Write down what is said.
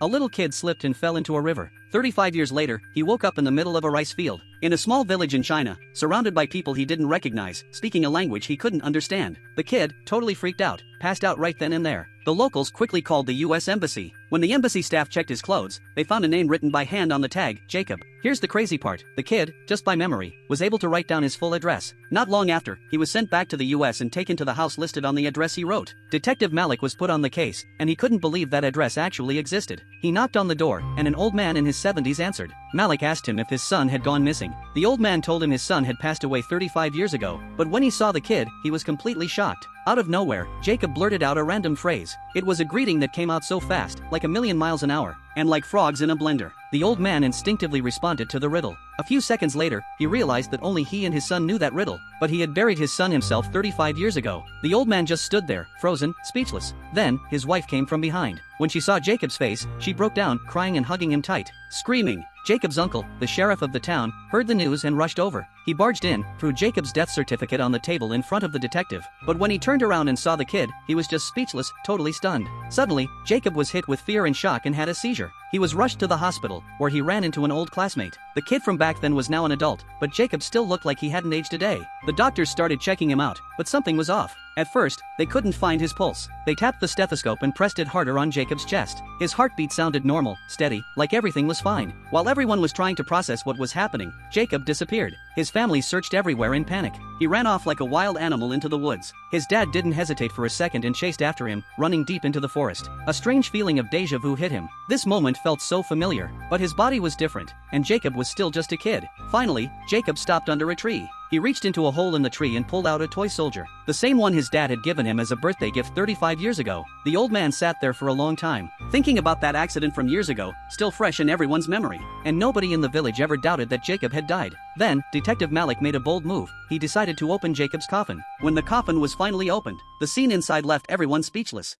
a little kid slipped and fell into a river. 35 years later, he woke up in the middle of a rice field, in a small village in China, surrounded by people he didn't recognize, speaking a language he couldn't understand. The kid, totally freaked out, passed out right then and there. The locals quickly called the US Embassy. When the embassy staff checked his clothes, they found a name written by hand on the tag, Jacob. Here's the crazy part. The kid, just by memory, was able to write down his full address. Not long after, he was sent back to the US and taken to the house listed on the address he wrote. Detective Malik was put on the case, and he couldn't believe that address actually existed. He knocked on the door, and an old man in his 70s answered. Malik asked him if his son had gone missing. The old man told him his son had passed away 35 years ago, but when he saw the kid, he was completely shocked. Out of nowhere, Jacob blurted out a random phrase. It was a greeting that came out so fast, like a million miles an hour, and like frogs in a blender. The old man instinctively responded to the riddle. A few seconds later, he realized that only he and his son knew that riddle, but he had buried his son himself 35 years ago. The old man just stood there, frozen, speechless. Then, his wife came from behind. When she saw Jacob's face, she broke down, crying and hugging him tight, screaming. Jacob's uncle, the sheriff of the town, heard the news and rushed over. He barged in, threw Jacob's death certificate on the table in front of the detective. But when he turned around and saw the kid, he was just speechless, totally stunned. Suddenly, Jacob was hit with fear and shock and had a seizure. He was rushed to the hospital, where he ran into an old classmate. The kid from back then was now an adult, but Jacob still looked like he hadn't aged a day. The doctors started checking him out, but something was off. At first, they couldn't find his pulse. They tapped the stethoscope and pressed it harder on Jacob's chest. His heartbeat sounded normal, steady, like everything was fine. While everyone was trying to process what was happening, Jacob disappeared. His family searched everywhere in panic. He ran off like a wild animal into the woods. His dad didn't hesitate for a second and chased after him, running deep into the forest. A strange feeling of deja vu hit him. This moment felt so familiar, but his body was different, and Jacob was still just a kid. Finally, Jacob stopped under a tree. He reached into a hole in the tree and pulled out a toy soldier, the same one his dad had given him as a birthday gift 35 years ago. The old man sat there for a long time, thinking about that accident from years ago, still fresh in everyone's memory. And nobody in the village ever doubted that Jacob had died. Then, Detective Malik made a bold move. He decided to open Jacob's coffin. When the coffin was finally opened, the scene inside left everyone speechless.